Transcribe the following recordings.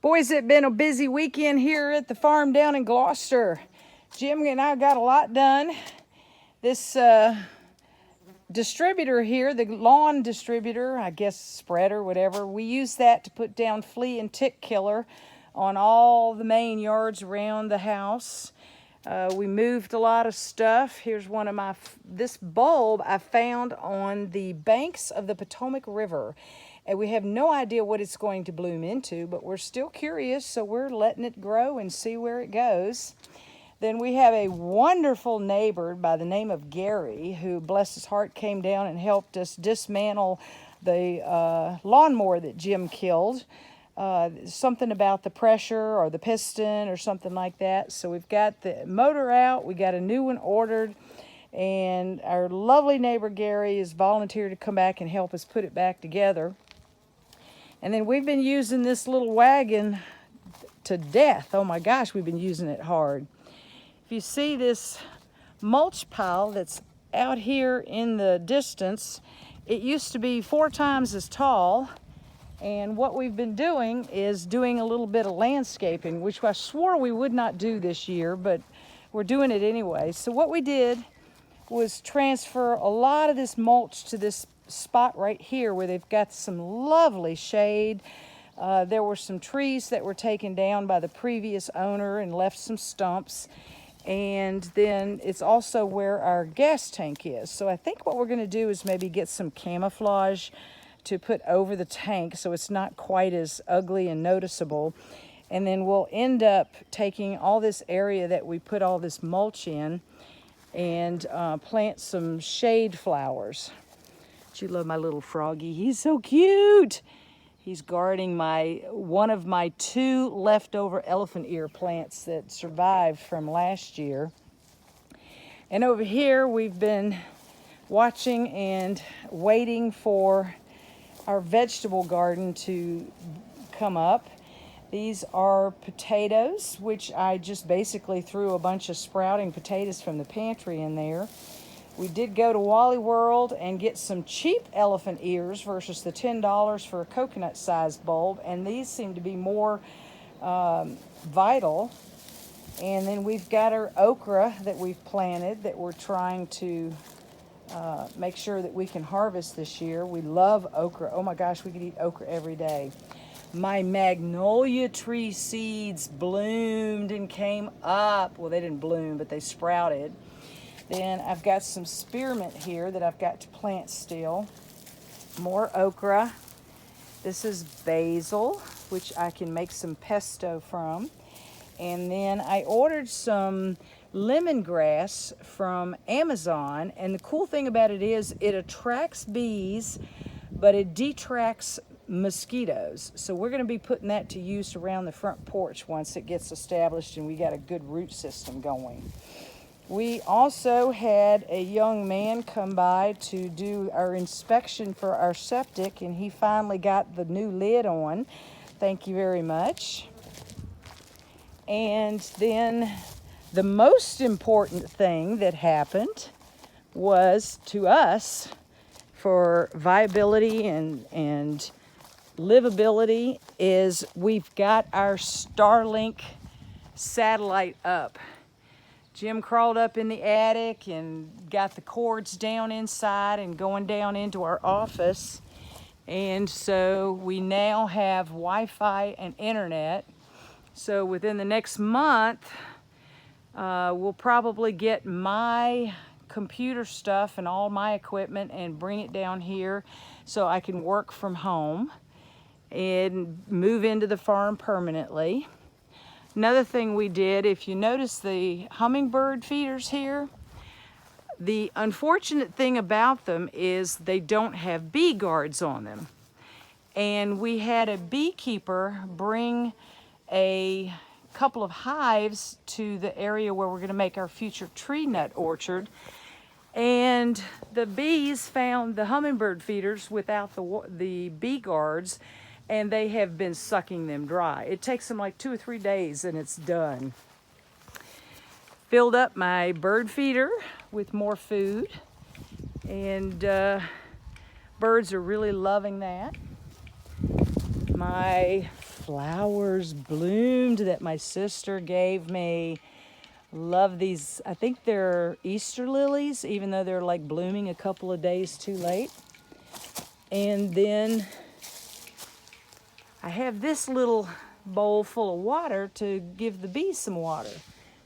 Boys, it's been a busy weekend here at the farm down in Gloucester. Jim and I got a lot done. This distributor here, the lawn distributor, I guess spreader, whatever, we use that to put down flea and tick killer on all the main yards around the house. We moved a lot of stuff. Here's one of this bulb I found on the banks of the Potomac River. And we have no idea what it's going to bloom into, but we're still curious, so we're letting it grow and see where it goes. Then we have a wonderful neighbor by the name of Gary, who, bless his heart, came down and helped us dismantle the lawnmower that Jim killed. Something about the pressure or the piston or something like that. So we've got the motor out, we got a new one ordered, and our lovely neighbor Gary has volunteered to come back and help us put it back together. And then we've been using this little wagon to death. Oh my gosh, we've been using it hard. If you see this mulch pile that's out here in the distance, it used to be 4 times as tall. And what we've been doing is doing a little bit of landscaping, which I swore we would not do this year, but we're doing it anyway. So what we did was transfer a lot of this mulch to this spot right here where they've got some lovely shade. There were some trees that were taken down by the previous owner and left some stumps. And then it's also where our gas tank is. So I think what we're going to do is maybe get some camouflage to put over the tank so it's not quite as ugly and noticeable. And then we'll end up taking all this area that we put all this mulch in and plant some shade flowers. You love my little froggy. He's so cute. He's guarding one of my 2 leftover elephant ear plants that survived from last year. And over here we've been watching and waiting for our vegetable garden to come up. These are potatoes, which I just basically threw a bunch of sprouting potatoes from the pantry in there. We did go to Wally World and get some cheap elephant ears versus the $10 for a coconut-sized bulb, and these seem to be more vital. And then we've got our okra that we've planted that we're trying to make sure that we can harvest this year. We love okra. Oh my gosh, we could eat okra every day. My magnolia tree seeds bloomed and came up. Well, they didn't bloom, but they sprouted. Then I've got some spearmint here that I've got to plant still. More okra. This is basil, which I can make some pesto from. And then I ordered some lemongrass from Amazon. And the cool thing about it is it attracts bees, but it detracts mosquitoes. So we're going to be putting that to use around the front porch once it gets established and we got a good root system going. We also had a young man come by to do our inspection for our septic, and he finally got the new lid on. Thank you very much. And then the most important thing that happened was to us for viability and livability is we've got our Starlink satellite up. Jim crawled up in the attic and got the cords down inside and going down into our office. And so we now have Wi-Fi and internet. So within the next month, we'll probably get my computer stuff and all my equipment and bring it down here so I can work from home and move into the farm permanently. Another thing we did, if you notice the hummingbird feeders here, the unfortunate thing about them is they don't have bee guards on them. And we had a beekeeper bring a couple of hives to the area where we're going to make our future tree nut orchard. And the bees found the hummingbird feeders without the bee guards, and they have been sucking them dry. It takes them like 2 or 3 days and it's done. Filled up my bird feeder with more food, and birds are really loving that. My flowers bloomed that my sister gave me. Love these. I think they're Easter lilies, even though they're like blooming a couple of days too late. And then I have this little bowl full of water to give the bees some water.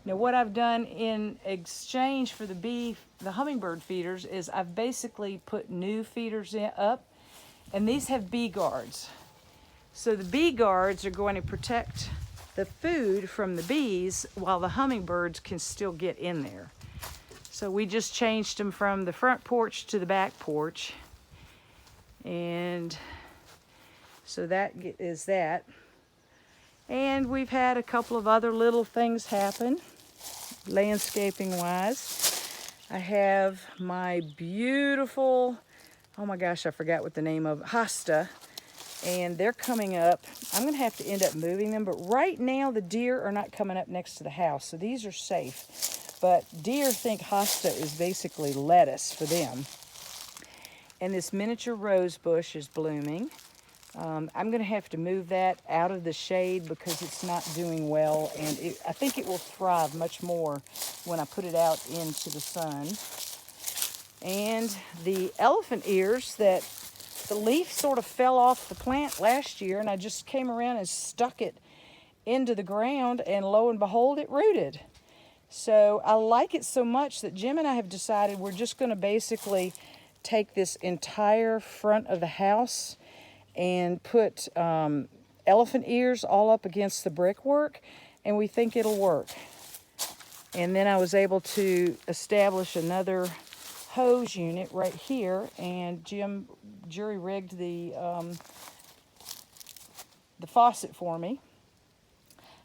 Now what I've done in exchange for the hummingbird feeders is I've basically put new feeders up, and these have bee guards. So the bee guards are going to protect the food from the bees while the hummingbirds can still get in there. So we just changed them from the front porch to the back porch. And so that is that. And we've had a couple of other little things happen, landscaping wise. I have my beautiful, oh my gosh, I forgot what the name of, hosta. And they're coming up. I'm going to have to end up moving them, but right now the deer are not coming up next to the house, so these are safe. But deer think hosta is basically lettuce for them. And this miniature rose bush is blooming. I'm going to have to move that out of the shade because it's not doing well, and I think it will thrive much more when I put it out into the sun. And the elephant ears that the leaf sort of fell off the plant last year, and I just came around and stuck it into the ground, and lo and behold, it rooted. So I like it so much that Jim and I have decided we're just going to basically take this entire front of the house and put elephant ears all up against the brickwork, and we think it'll work. And then I was able to establish another hose unit right here, and Jim jury-rigged the faucet for me.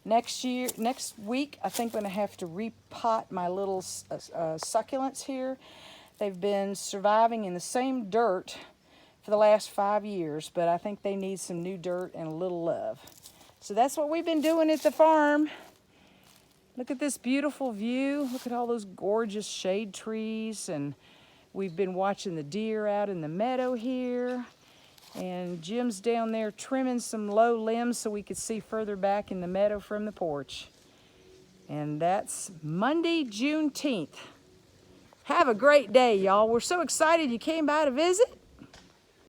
Next week, I think I'm going to have to repot my little succulents here. They've been surviving in the same dirt for the last 5 years, but I think they need some new dirt and a little love. So that's what we've been doing at the farm. Look at this beautiful view. Look at all those gorgeous shade trees, and we've been watching the deer out in the meadow here. And Jim's down there trimming some low limbs so we could see further back in the meadow from the porch. And that's Monday, Juneteenth. Have a great day, y'all. We're so excited you came by to visit.